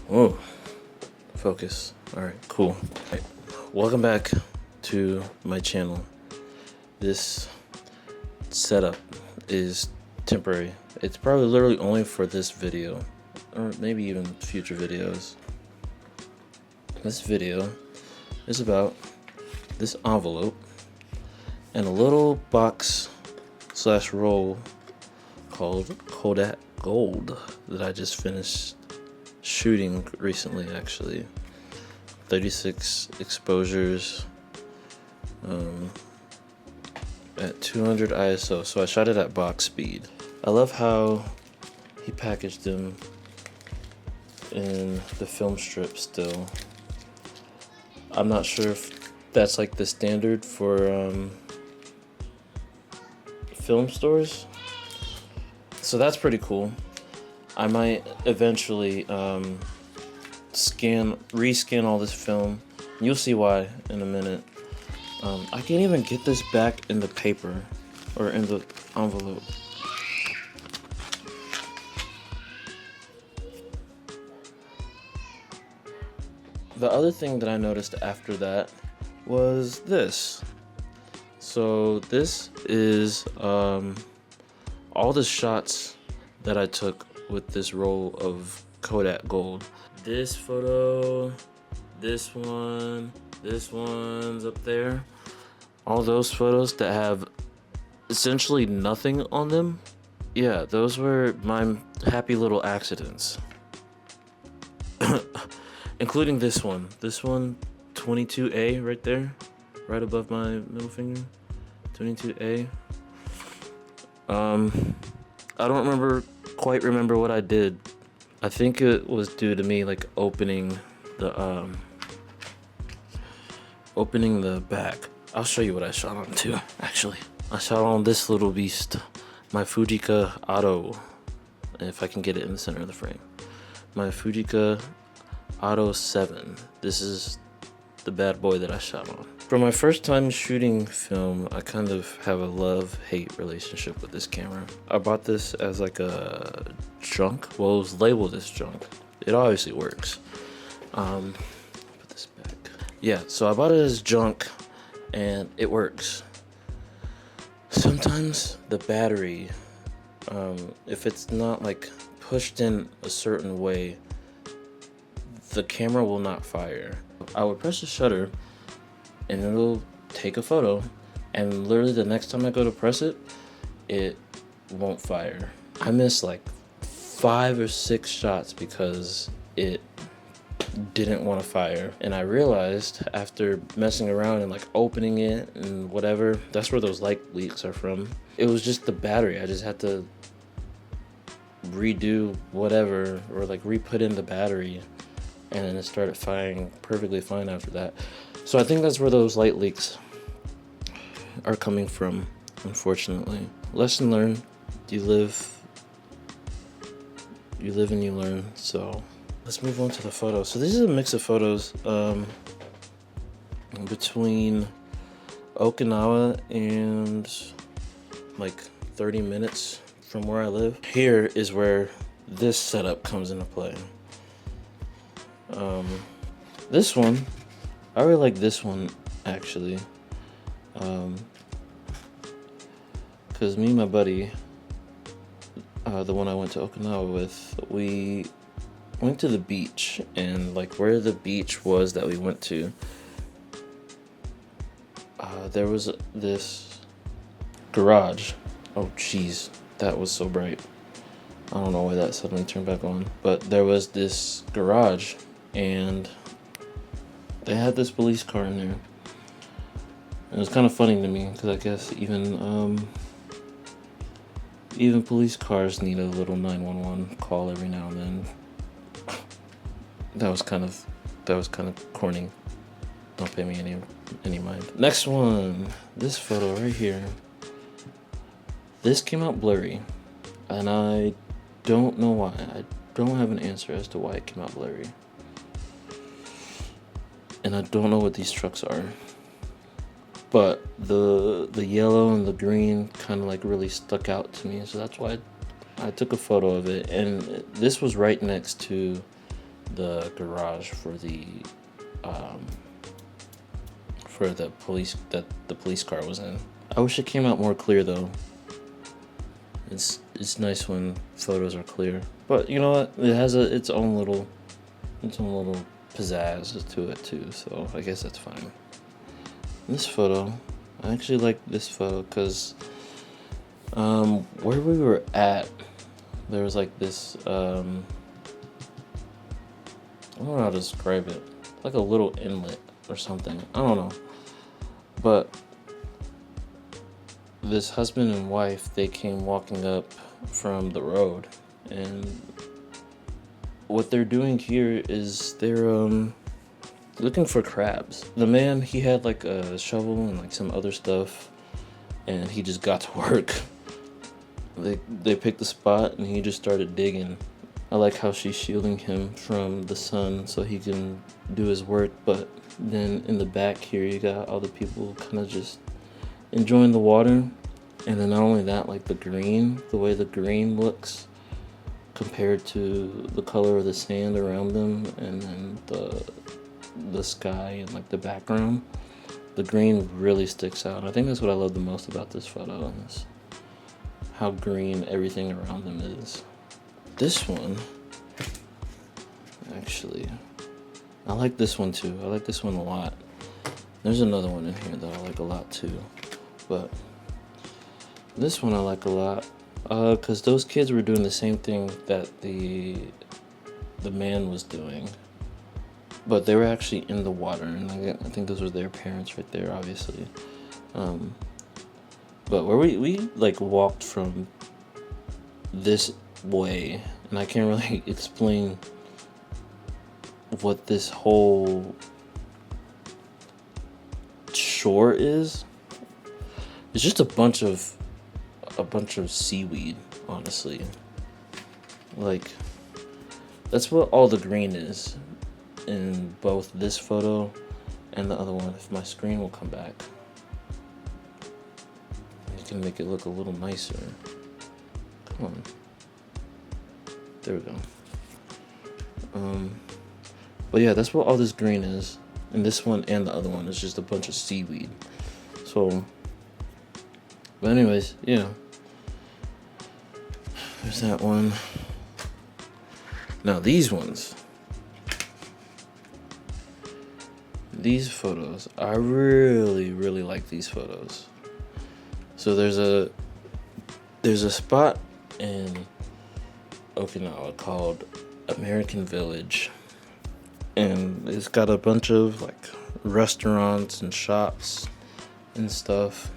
Whoa, focus. All right, cool. All right. Welcome back to my channel. This setup is temporary. It's probably literally only for this video, or maybe even future videos. This video is about this envelope and a little box slash roll called Kodak Gold that I just finished shooting recently, actually. 36 exposures at 200 ISO, so I shot it at box speed. I love how he packaged them in the film strip still. I'm not sure if that's like the standard for film stores, so that's pretty cool. I might eventually rescan all this film. You'll see why in a minute. I can't even get this back in the paper or in the envelope. The other thing that I noticed after that was this. So this is all the shots that I took with this roll of Kodak Gold. This photo, this one, this one's up there. All those photos that have essentially nothing on them. Yeah, those were my happy little accidents. Including this one. This one, 22A right there. Right above my middle finger. 22A. I don't quite remember what I did. I think it was due to me like opening the back. I'll show you what I shot on too, actually. I shot on this little beast, my Fujica Auto, if I can get it in the center of the frame. My Fujica Auto 7. This is the bad boy that I shot on. For my first time shooting film, I kind of have a love-hate relationship with this camera. I bought this as like a junk. Well, it was labeled as junk. It obviously works. Put this back. Yeah, so I bought it as junk and it works. Sometimes the battery, if it's not like pushed in a certain way, the camera will not fire. I would press the shutter and it'll take a photo, and literally the next time I go to press it, it won't fire. I missed like 5 or 6 shots because it didn't want to fire, and I realized after messing around and like opening it and whatever, that's where those light leaks are from. It was just the battery. I just had to redo whatever, or like re-put in the battery, and then it started firing perfectly fine after that. So I think that's where those light leaks are coming from, unfortunately. Lesson learned. You live and you learn. So let's move on to the photos. So this is a mix of photos between Okinawa and like 30 minutes from where I live. Here is where this setup comes into play. This one, I really like this one actually, because me and my buddy, the one I went to Okinawa with, we went to the beach, and like where the beach was that we went to, there was this garage. Oh jeez, that was so bright. I don't know why that suddenly turned back on, but there was this garage and they had this police car in there. It was kind of funny to me because I guess even police cars need a little 911 call every now and then. That was kind of corny. Don't pay me any mind. Next one, this photo right here. This came out blurry, and I don't know why. I don't have an answer as to why it came out blurry. And I don't know what these trucks are. But the yellow and the green kind of like really stuck out to me, so that's why I took a photo of it. And this was right next to the garage for the police that the police car was in. I wish it came out more clear though. It's nice when photos are clear, but you know what? It has its own little pizzazz to it too. So I guess that's fine. This photo, I actually like this photo because where we were at, there was like this I don't know how to describe it, like a little inlet or something. I don't know, but this husband and wife, they came walking up from the road, and what they're doing here is they're looking for crabs. The man, he had like a shovel and like some other stuff, and he just got to work. They picked the spot and he just started digging. I like how she's shielding him from the sun so he can do his work, but then in the back here you got all the people kind of just enjoying the water. And then not only that, like the way the green looks compared to the color of the sand around them, and then the sky and like the background, the green really sticks out. I think that's what I love the most about this photo, is how green everything around them is. This one, actually, I like this one too. I like this one a lot. There's another one in here that I like a lot too, but this one I like a lot because those kids were doing the same thing that the man was doing, but they were actually in the water, and I think those were their parents right there, obviously. But where we like walked from this way, and I can't really explain what this whole shore is. It's just a bunch of seaweed, honestly. Like, that's what all the green is in both this photo and the other one. If my screen will come back, you can make it look a little nicer. Come on. There we go. But yeah, that's what all this green is. And this one and the other one is just a bunch of seaweed. So, but anyways, yeah. There's that one. Now these ones. These photos, I really, really like these photos. So there's a spot in Okinawa called American Village, and it's got a bunch of like restaurants and shops and stuff.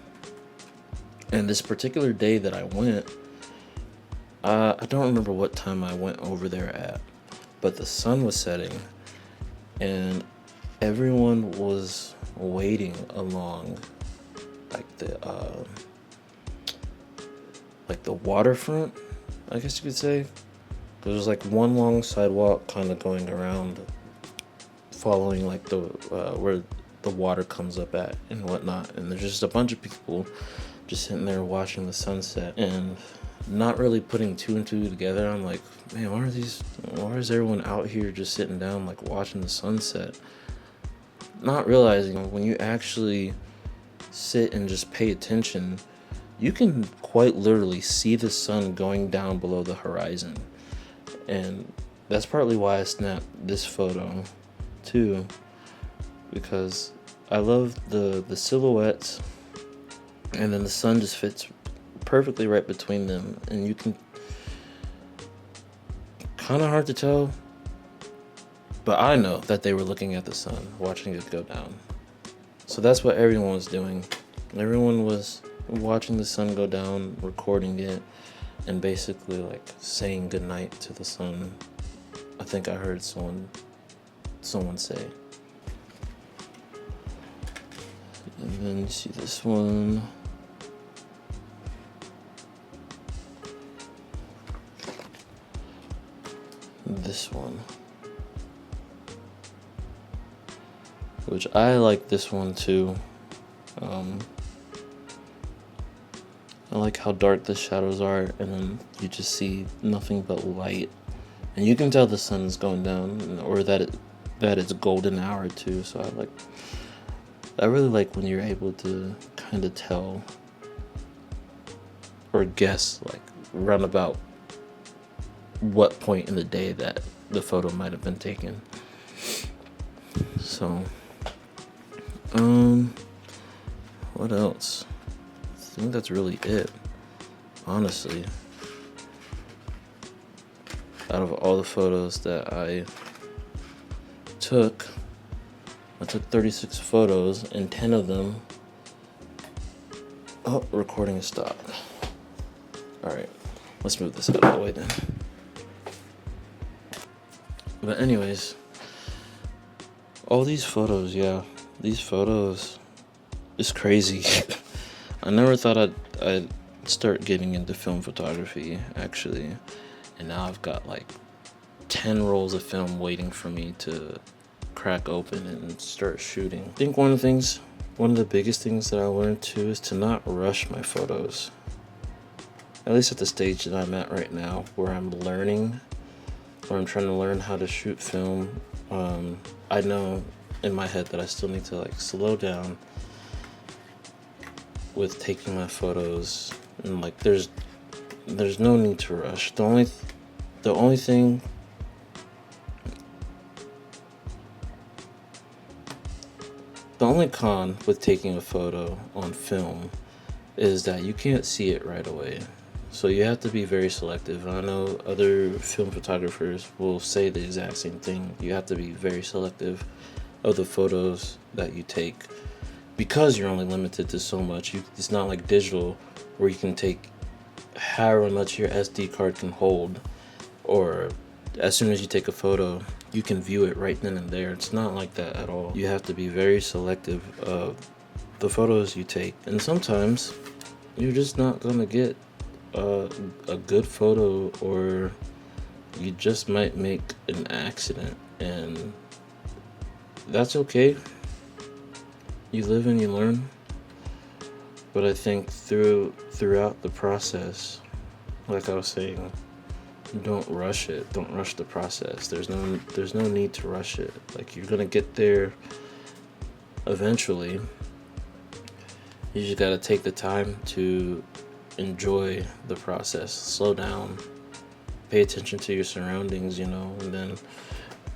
And this particular day that I went, I don't remember what time I went over there at, but the sun was setting and everyone was waiting along like the waterfront, I guess you could say. There was like one long sidewalk kind of going around, following like the where the water comes up at and whatnot. And there's just a bunch of people just sitting there watching the sunset and not really putting two and two together. I'm like, man, why is everyone out here just sitting down like watching the sunset? Not realizing when you actually sit and just pay attention, you can quite literally see the sun going down below the horizon. And that's partly why I snapped this photo too, because I love the silhouettes, and then the sun just fits perfectly right between them, and you can kind of hard to tell, but I know that they were looking at the sun, watching it go down. So that's what everyone was doing. Everyone was watching the sun go down, recording it, and basically like saying goodnight to the sun. I think I heard someone say. And then you see this one. This one, which I like this one too. I like how dark the shadows are, and then you just see nothing but light and you can tell the sun is going down, or that it's golden hour too. So I really like when you're able to kind of tell or guess like roundabout what point in the day that the photo might have been taken. So what else? I think that's really it, honestly. Out of all the photos that I took 36 photos, and 10 of them, oh, recording is stopped. Alright, let's move this out of the way then. But anyways, all these photos, yeah, these photos is crazy. I never thought I'd start getting into film photography, actually. And now I've got like 10 rolls of film waiting for me to crack open and start shooting. I think one of the biggest things that I learned too is to not rush my photos. At least at the stage that I'm at right now, where I'm trying to learn how to shoot film. I know in my head that I still need to like slow down with taking my photos, and like there's no need to rush. The only con with taking a photo on film is that you can't see it right away. So you have to be very selective. I know other film photographers will say the exact same thing. You have to be very selective of the photos that you take, because you're only limited to so much. It's not like digital where you can take however much your SD card can hold, or as soon as you take a photo you can view it right then and there. It's not like that at all. You have to be very selective of the photos you take, and sometimes you're just not gonna get a good photo, or you just might make an accident, and that's okay. You live and you learn. But I think throughout the process, like I was saying, don't rush it. Don't rush the process. There's no need to rush it. Like, you're gonna get there eventually. You just gotta take the time to enjoy the process. Slow down. Pay attention to your surroundings, and then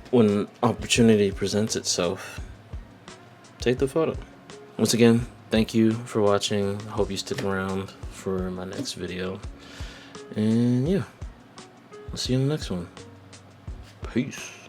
when opportunity presents itself, take the photo. Once again, thank you for watching. I hope you stick around for my next video. And yeah, I'll see you in the next one. Peace.